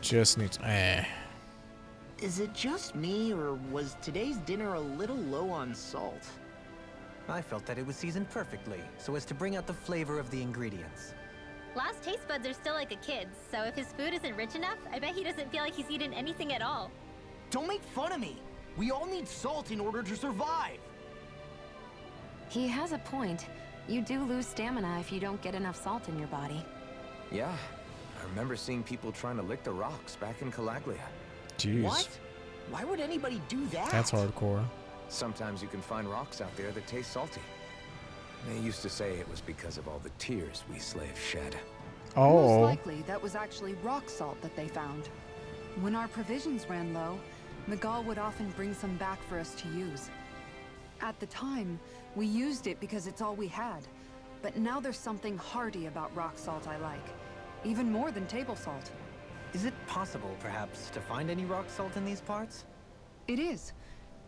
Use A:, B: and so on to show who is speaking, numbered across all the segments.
A: Just needs.
B: Is it just me, or was today's dinner a little low on salt?
C: I felt that it was seasoned perfectly, so as to bring out the flavor of the ingredients.
D: Last taste buds are still like a kid's, so if his food isn't rich enough, I bet he doesn't feel like he's eaten anything at all.
B: Don't make fun of me! We all need salt in order to survive!
E: He has a point. You do lose stamina if you don't get enough salt in your body.
F: Yeah, I remember seeing people trying to lick the rocks back in Calaglia.
A: Jeez.
B: What? Why would anybody do that?
A: That's hardcore.
F: Sometimes you can find rocks out there that taste salty. They used to say it was because of all the tears we slaves shed.
A: Oh.
G: Most likely, that was actually rock salt that they found. When our provisions ran low, Miguel would often bring some back for us to use. At the time, we used it because it's all we had. But now there's something hearty about rock salt I like. Even more than table salt.
C: Is it possible, perhaps, to find any rock salt in these parts?
G: It is.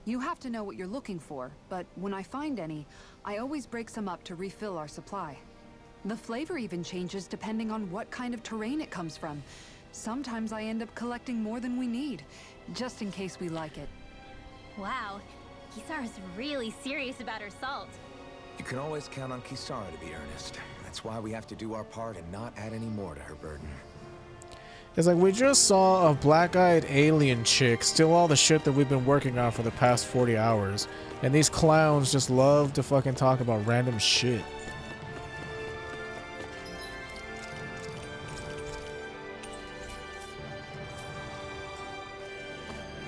G: You have to know what you're looking for, but when I find any, I always break some up to refill our supply. The flavor even changes depending on what kind of terrain it comes from. Sometimes I end up collecting more than we need, just in case we like it.
D: Wow, Kisara's really serious about her salt.
F: You can always count on Kisara to be earnest. That's why we have to do our part and not add any more to her burden.
A: It's like we just saw a black-eyed alien chick steal all the shit that we've been working on for the past 40 hours. And these clowns just love to fucking talk about random shit.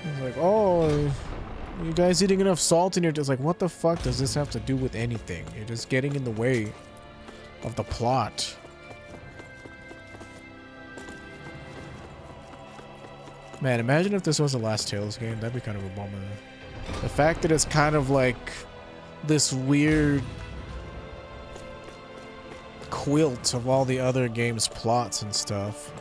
A: It's like, oh, you guys eating enough salt in your... It's like, what the fuck does this have to do with anything? You're just getting in the way of the plot. Man, imagine if this was the last Tales game. That'd be kind of a bummer. The fact that it's kind of like this weird quilt of all the other games' plots and stuff.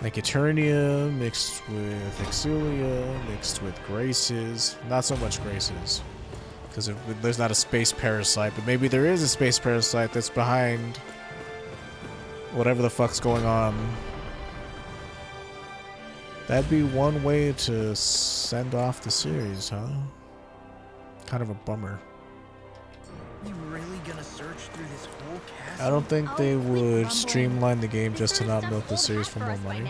A: Like Eternia mixed with Exulia, mixed with Graces. Not so much Graces, because there's not a space parasite, but maybe there is a space parasite that's behind whatever the fuck's going on. That'd be one way to send off the series, huh? Kind of a bummer.
B: You really gonna search through this whole castle?
A: I don't think they would streamline the game just to not milk the series for more money.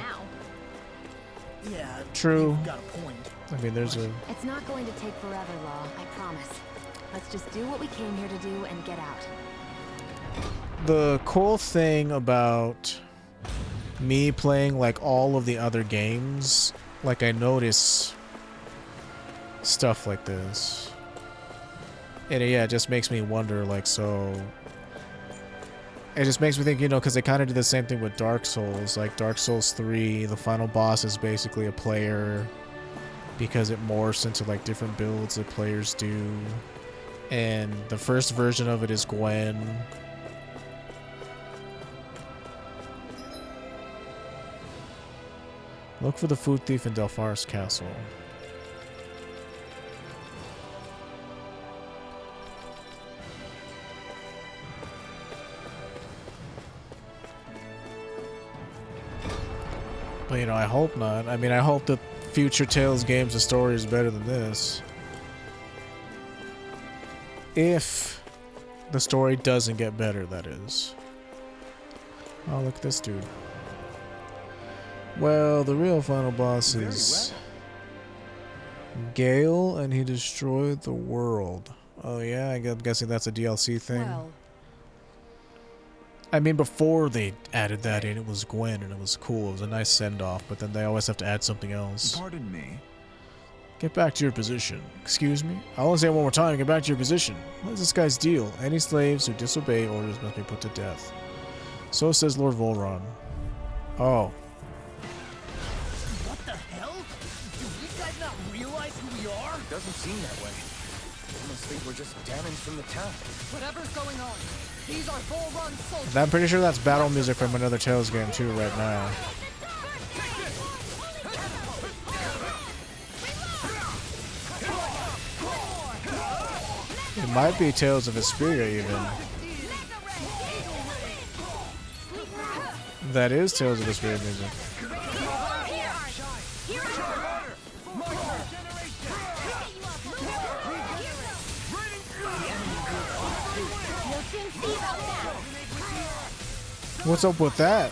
B: Yeah,
A: True.
B: you've got a point.
A: I mean, there's a...
E: It's not going to take forever, Law, I promise. Let's just do what we came here to do and get out.
A: The cool thing about me playing like all of the other games, like I notice stuff like this. And yeah, it just makes me wonder, like, so... It just makes me think, you know, because they kind of did the same thing with Dark Souls. Like, Dark Souls 3, the final boss is basically a player because it morphs into, like, different builds that players do. And the first version of it is Gwen. Look for the food thief in Delpharis Castle. But, you know, I hope not. I mean, I hope that future Tales games, the story is better than this. If the story doesn't get better, that is. Oh, look at this dude. Well, the real final boss is Gale, and he destroyed the world. Oh yeah, I'm guessing that's a DLC thing.
G: Well,
A: I mean, before they added that in, it was Gwen, and it was cool. It was a nice send-off, but then they always have to add something else.
H: Pardon me.
A: Get back to your position. Excuse me? I'll only say it one more time. Get back to your position. What is this guy's deal? Any slaves who disobey orders must be put to death. So says Lord Volron. Oh.
B: What the hell? Do you guys not realize who we are?
F: Doesn't seem that way. I must think we're just damaged from the town.
G: whatever's going on, these are full-run soldiers.
A: I'm pretty sure that's battle music from another Tales game too right now. It might be Tales of Vesperia even. That is Tales of Vesperia music. What's up with that?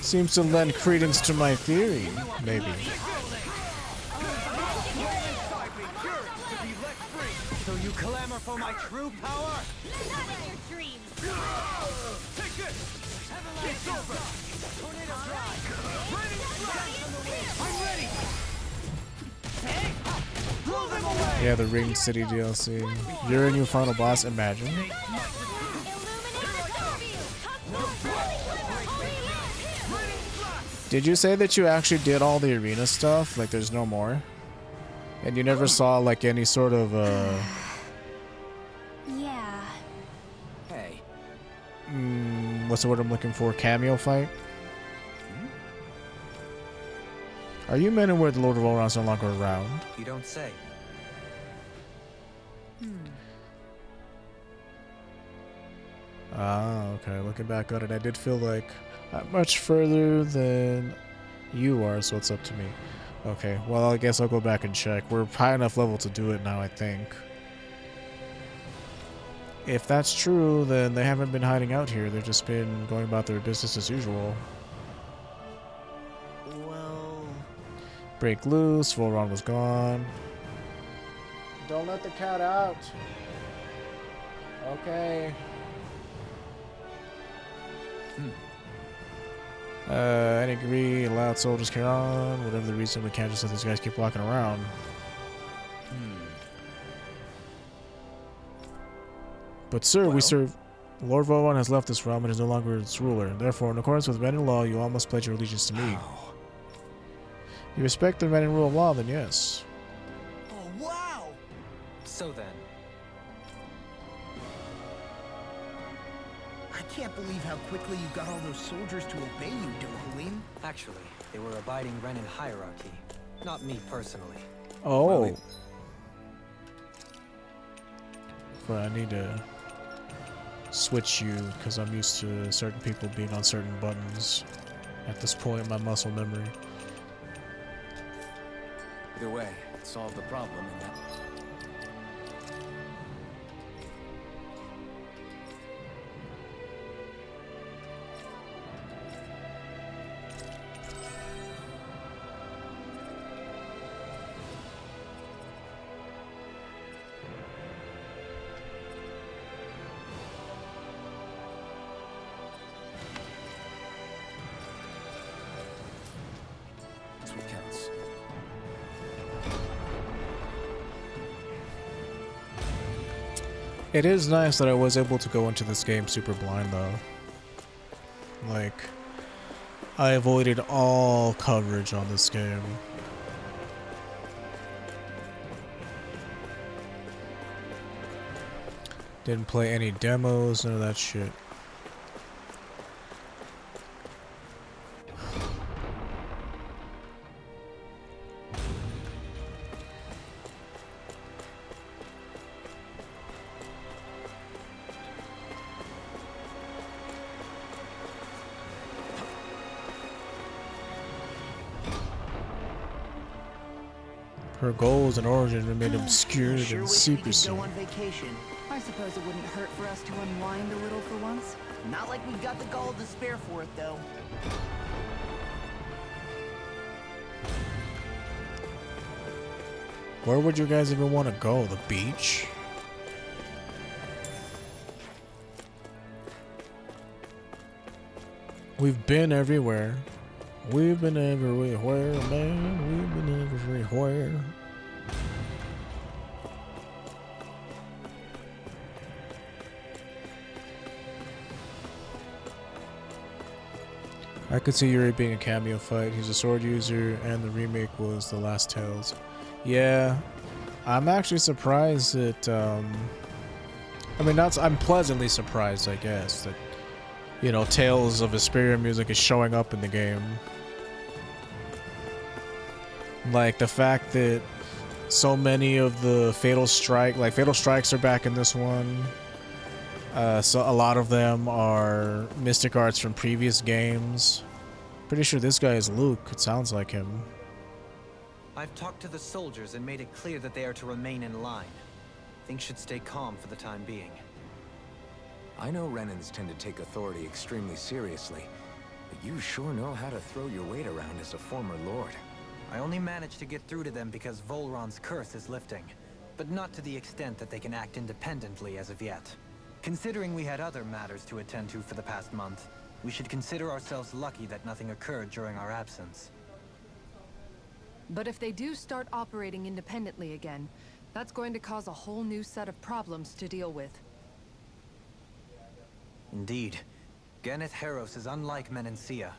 A: Seems to lend credence to my theory, maybe.
C: So you clamor for my true power?
D: Not in your dreams.
C: Take this! It's over! Tornado drive! Raining strikes on the wind! I'm ready! Blow them away!
A: Yeah, the Ring City DLC. You're a new final boss, imagine. Did you say that you actually did all the arena stuff? Like there's no more? And you never saw like any sort of
D: Yeah.
F: Hey,
A: what's the word I'm looking for? Cameo fight? Are you men aware the Lord of Oron's no longer around?
C: You don't say.
A: Ah, okay. Looking back on it, I did feel like I'm much further than you are, so it's up to me. Okay, well, I guess I'll go back and check. We're high enough level to do it now, I think. If that's true, then they haven't been hiding out here. They've just been going about their business as usual.
B: Well...
A: Break loose, Volron was gone. Don't let the cat out. Okay. I agree. Allowed soldiers carry on. Whatever the reason, we can't just let these guys keep walking around. But sir, we serve... Lord Volron has left this realm and is no longer its ruler. Therefore, in accordance with men and law, you all must pledge your allegiance to me. You respect the men and rule of law, then yes.
C: Oh, wow! So then,
B: I can't believe how quickly you got all those soldiers to obey you, Dohalim.
C: actually, they were abiding Renan hierarchy. Not me personally.
A: Oh. But I need to switch you because I'm used to certain people being on certain buttons at this point in my muscle memory.
F: either way, it solved the problem in that. That's what counts.
A: It is nice that I was able to go into this game super blind though. Like, I avoided all coverage on this game. Didn't play any demos, none of that shit. Her goals and origins remain obscured
B: Sure
A: in
B: wish we
A: secrecy.
B: could go on vacation.
G: I suppose it wouldn't hurt for us to unwind a little for once.
B: Not like we've got the gall to spare for it, though.
A: Where would you guys even want to go? The beach? We've been everywhere. We've been everywhere, man. We've been everywhere. I could see Yuri being a cameo fight. He's a sword user, and the remake was The Last Tales. Yeah, I'm actually surprised that, I mean, I'm pleasantly surprised, I guess, that, you know, Tales of Vesperia music is showing up in the game. Like, the fact that so many of the Fatal Strikes are back in this one. So a lot of them are mystic arts from previous games. Pretty sure this guy is Luke. It sounds like him.
H: I've talked to the soldiers and made it clear that they are to remain in line. Things should stay calm for the time being.
F: I know Renans tend to take authority extremely seriously, but you sure know how to throw your weight around as a former lord.
H: I only managed to get through to them because Volron's curse is lifting, but not to the extent that they can act independently as of yet. Considering we had other matters to attend to for the past month, we should consider ourselves lucky that nothing occurred during our absence.
G: But if they do start operating independently again, that's going to cause a whole new set of problems to deal with.
H: Indeed. Geneth Heros is unlike Menancia.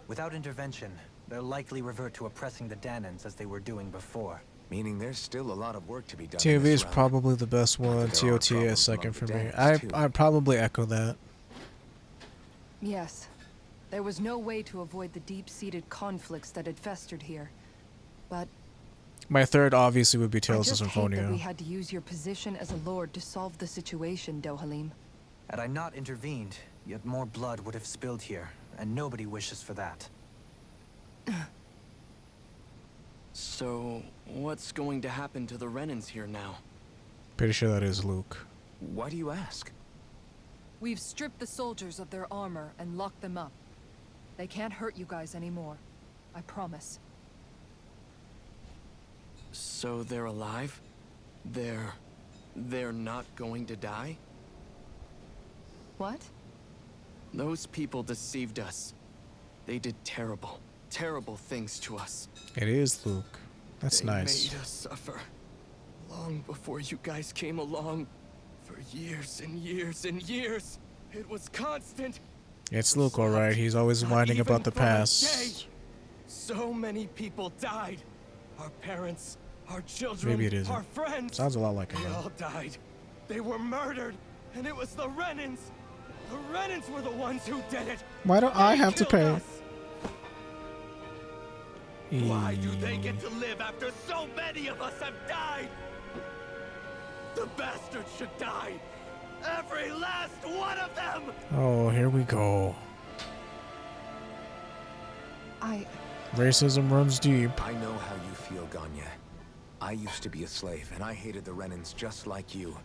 H: Without intervention, they'll likely revert to oppressing the Danans as they were doing before.
F: Meaning there's still a lot of work to be done.
A: TOV is probably the best one. TOT is second for me. I probably echo that.
G: Yes. There was no way to avoid the deep-seated conflicts that had festered here. But
A: My third obviously would be
G: I
A: Tales of
G: just hate that we
A: Symphonia.
G: had to use your position as a lord to solve the situation, Dohalim.
H: Had I not intervened, yet more blood would have spilled here, and nobody wishes for that.
I: So, what's going to happen to the Renans here now?
A: Pretty sure that is Luke.
F: Why do you ask?
G: We've stripped the soldiers of their armor and locked them up. They can't hurt you guys anymore. I promise.
I: So they're alive? They're not going to die?
G: What?
I: Those people deceived us. They did terrible, terrible things to us.
A: It is Luke. That's
I: They
A: nice.
I: made us suffer. Long before you guys came along. For years and years and years. It was constant.
A: It's Luke, alright. He's always
I: Not
A: whining
I: even
A: about the
I: for a
A: past.
I: day. So many people died. Our parents, our children,
A: Maybe it isn't.
I: our friends.
A: Sounds a lot like
I: They
A: him.
I: all died. They were murdered. And it was the Renans. The Renans were the ones who did it.
A: Why don't I have to
I: Killed
A: pay?
I: us. Why do they get to live after so many of us have died? The bastards should die. Every last one of them!
A: Oh, here we go. Racism runs deep.
F: I know how you feel, Ganya. I used to be a slave, and I hated the Renans just like you.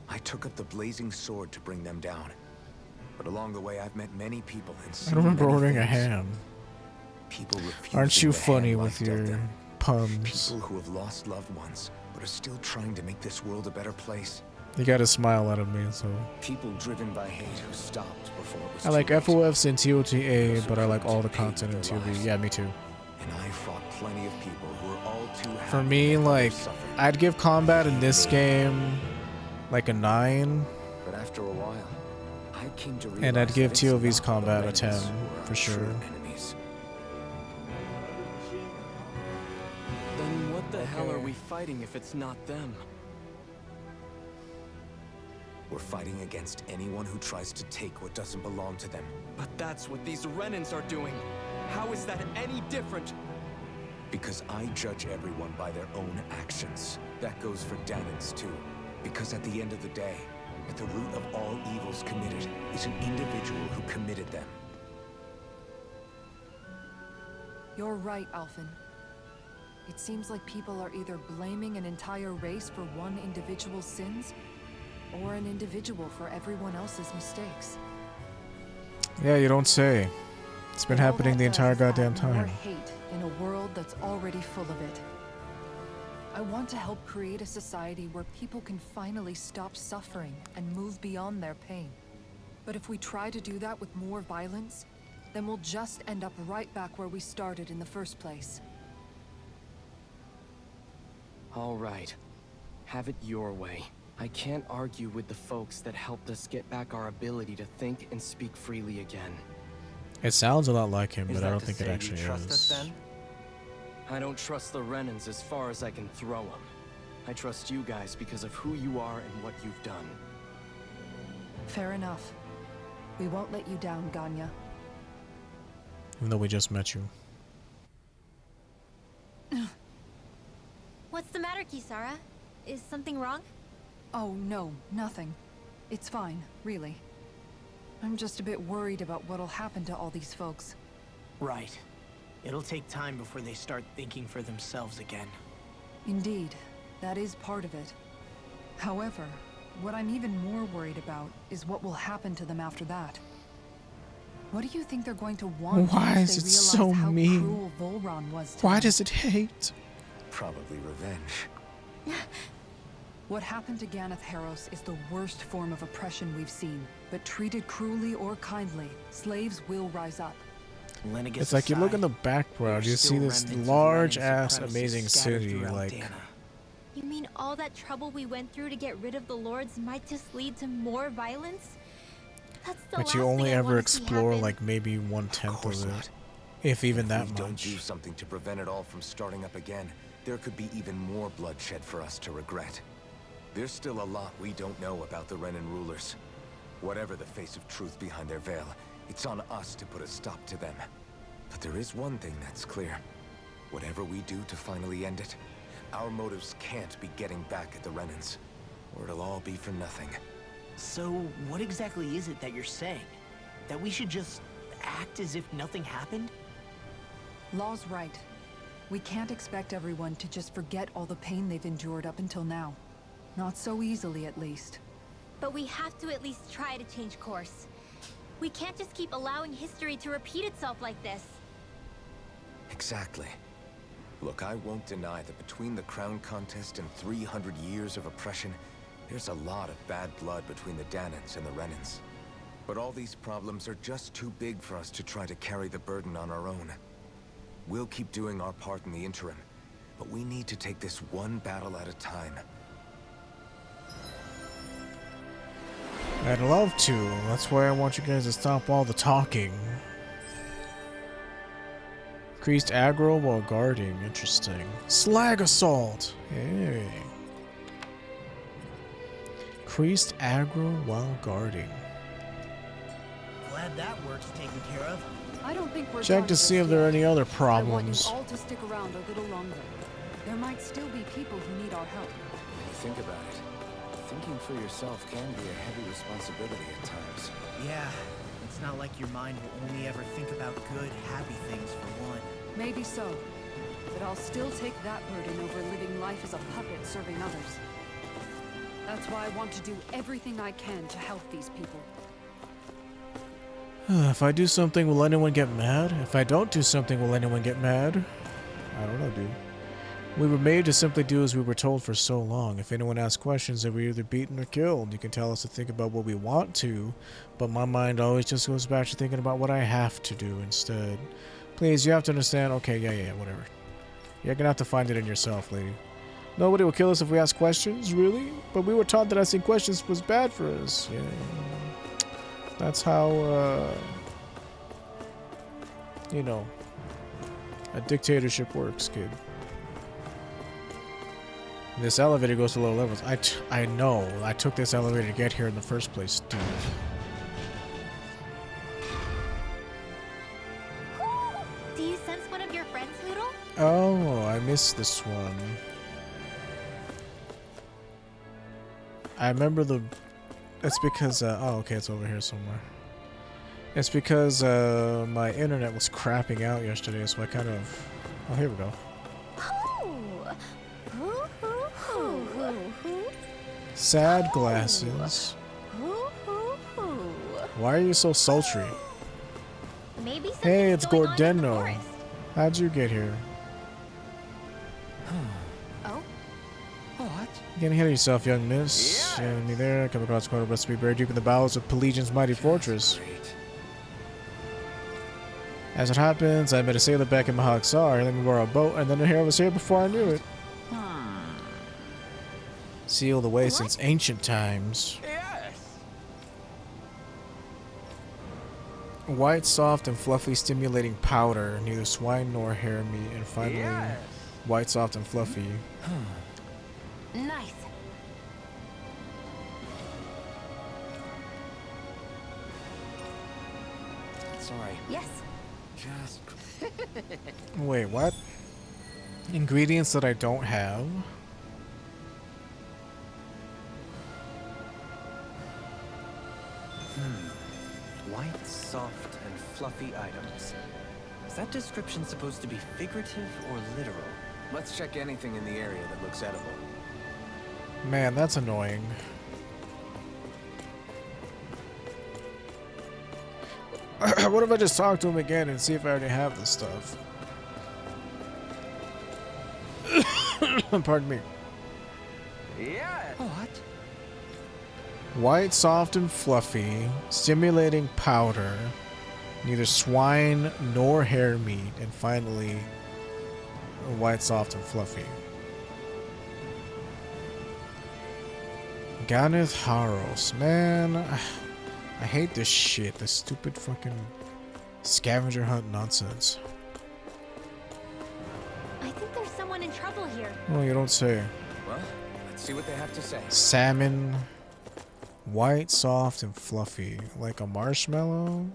F: I took up the blazing sword to bring them down. But along the way, I've met many people and
A: I
F: seen
A: remember
F: many
A: ordering a
F: things.
A: ham.
F: People refusing
A: Aren't you
F: the
A: funny
F: hand
A: with
F: life dealt
A: your
F: them.
A: puns?
F: People who have lost loved ones, but are still trying to make this world a better place.
A: You gotta smile out of me, so.
F: People driven by hate who stopped before it was
A: I like
F: too late.
A: FOFs and TOTA,
F: Those who
A: but I like
F: couldn't
A: all the
F: paid
A: content in
F: with their
A: TOV.
F: lives.
A: Yeah, me too.
F: And I fought plenty of people who were all too happy
A: For me,
F: that others
A: like,
F: suffered.
A: I'd give combat in this game like a 9,
F: But after a while, I came to realize
A: and I'd give
F: that it's
A: TOV's
F: not the
A: combat a
F: Renans
A: 10,
F: who are
A: for
F: our
A: sure.
F: true enemies.
I: Then what the hell are we fighting if it's not them?
F: We're fighting against anyone who tries to take what doesn't belong to them.
I: But that's what these Renans are doing. How is that any different?
F: Because I judge everyone by their own actions. That goes for Danans too. Because at the end of the day, at the root of all evils committed is an individual who committed them.
G: You're right, Alphen. It seems like people are either blaming an entire race for one individual's sins, or an individual for everyone else's mistakes.
A: Yeah, you don't say. It's been
G: And all
A: happening
G: that
A: the
G: does
A: entire
G: is add
A: goddamn
G: more
A: time.
G: hate in a world that's already full of it. I want to help create a society where people can finally stop suffering and move beyond their pain. But if we try to do that with more violence, then we'll just end up right back where we started in the first place.
I: All right. Have it your way. I can't argue with the folks that helped us get back our ability to think and speak freely again.
A: It sounds a lot like him,
H: Is
A: but I
H: that
A: don't
H: to
A: think it
H: say you
A: actually
H: trust us
A: is.
H: then?
I: I don't trust the Renans as far as I can throw them. I trust you guys because of who you are and what you've done.
G: Fair enough. We won't let you down, Ganya.
A: Even though we just met you.
D: What's the matter, Kisara? Is something wrong?
G: Oh no, nothing. It's fine, really. I'm just a bit worried about what'll happen to all these folks.
B: Right. It'll take time before they start thinking for themselves again.
G: Indeed, that is part of it. However, what I'm even more worried about is what will happen to them after that. What do you think they're going to want
A: Why
G: once
A: is
G: they
A: it so
G: realize how
A: mean?
G: cruel Volron was to
A: Why
G: them?
A: does it hate?
F: Probably revenge.
G: What happened to Ganeth Harros is the worst form of oppression we've seen. But treated cruelly or kindly, slaves will rise up.
B: Lenegis
A: It's like you look in
B: aside,
A: the background,
B: there are
A: you see
B: still
A: this
B: remnants of
A: large
B: Renan
A: ass
B: supremacy
A: amazing
B: scattered
A: city,
B: throughout
A: like
B: Dana.
D: You mean all that trouble we went through to get rid of the lords might just lead to more violence? That's the
A: but
D: last
A: you only
D: thing I
A: ever
D: wanna see
A: explore
D: happen.
A: like maybe 1/10 of
F: course
A: it.
F: not.
A: If even
F: If
A: that
F: we don't do
A: much.
F: something to prevent it all from starting up again, there could be even more bloodshed for us to regret. There's still a lot we don't know about the Renan rulers. Whatever the face of truth behind their veil, it's on us to put a stop to them. But there is one thing that's clear. Whatever we do to finally end it, our motives can't be getting back at the Renans, or it'll all be for nothing.
B: So, what exactly is it that you're saying? That we should just act as if nothing happened?
G: Law's right. We can't expect everyone to just forget all the pain they've endured up until now. Not so easily, at least.
D: But we have to at least try to change course. We can't just keep allowing history to repeat itself like this.
F: Exactly. Look, I won't deny that between the crown contest and 300 years of oppression, there's a lot of bad blood between the Danans and the Renans. But all these problems are just too big for us to try to carry the burden on our own. We'll keep doing our part in the interim, but we need to take this one battle at a time.
A: I'd love to. That's why I want you guys to stop all the talking. Increased aggro while guarding. Interesting. Slag assault. Hey. Increased aggro while guarding.
B: Glad that work's taken care of.
G: I don't think we're
A: Check
G: done
A: to see
G: just
A: if there are
G: yet.
A: any other
G: I want
A: problems.
G: you all to stick around a little longer. There might still be people who need our help.
F: When you think about it, thinking for yourself can be a heavy responsibility at times.
B: Yeah, it's not like your mind will only ever think about good, happy things for one.
G: Maybe so. But I'll still take that burden over living life as a puppet serving others. That's why I want to do everything I can to help these people.
A: If I do something, will anyone get mad? If I don't do something, will anyone get mad? I don't know, dude. We were made to simply do as we were told for so long. If anyone asks questions, then we're either beaten or killed. You can tell us to think about what we want to, but my mind always just goes back to thinking about what I have to do instead. Please, you have to understand. Okay, yeah, whatever. You're gonna have to find it in yourself, lady. Nobody will kill us if we ask questions, really? But we were taught that asking questions was bad for us. Yeah. That's how, you know, a dictatorship works, kid. This elevator goes to low levels. I know. I took this elevator to get here in the first place, dude.
D: Do you sense one of your friends, Hoodle?
A: Oh, I missed this one. I remember the... It's because, oh, okay, it's over here somewhere. It's because, my internet was crapping out yesterday, so I kind of... Oh, here we go. Sad glasses. Why are you so sultry?
D: Maybe
A: Hey, it's
D: something's going on in the
A: Gordeno.
D: forest.
A: How'd you get here?
D: Oh?
H: What?
A: Getting ahead of yourself, young miss.
H: Yes.
A: Yeah, me there. Come across a corner recipe buried deep in the bowels of Pelagian's mighty fortress.
F: Great.
A: As it happens, I met a sailor back in Mahag-Sar. Let me borrow a boat, and then here I was here before I knew it. Sealed away since ancient times.
H: Yes!
A: White, soft, and fluffy stimulating powder. Neither swine nor hare meat. And finally,
H: Yes!
A: white, soft, and fluffy.
E: Nice.
F: Sorry.
E: Yes.
F: Just...
A: Wait, what? Ingredients that I don't have?
H: White, soft, and fluffy items. Is that description supposed to be figurative or literal?
F: Let's check anything in the area that looks edible.
A: Man, that's annoying. What if I just talk to him again and see if I already have this stuff? Pardon me.
H: Yeah. What?
A: White, soft, and fluffy, stimulating powder, neither swine nor hare meat, and finally, white, soft, and fluffy. Ganeth Haros, man, I hate this shit, this stupid fucking scavenger hunt nonsense.
D: I think there's someone in trouble here.
A: Oh, you don't say.
F: Well, let's see what they have to say.
A: Salmon, white, soft, and fluffy, like a marshmallow.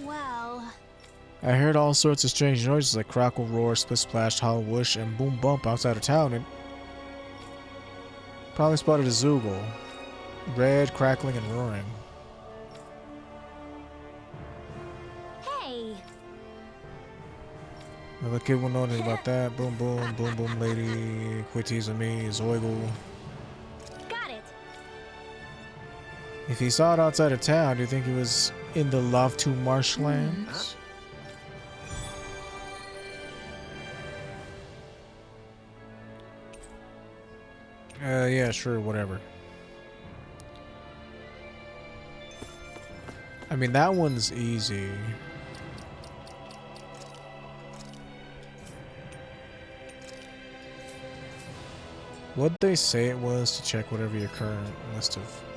D: Well,
A: I heard all sorts of strange noises like crackle, roar, split, splash, hollow, whoosh, and boom, bump outside of town, and probably spotted a Zoogle. Red, crackling, and roaring.
D: hey,
A: Another kid will know anything about that. Boom, boom, boom, boom, lady. Quit teasing me, Zoigle.
D: got it.
A: If he saw it outside of town, do you think he was in the Love to Marshlands? Yeah, sure, whatever. I mean, that one's easy. What'd they say it was to check whatever your current list of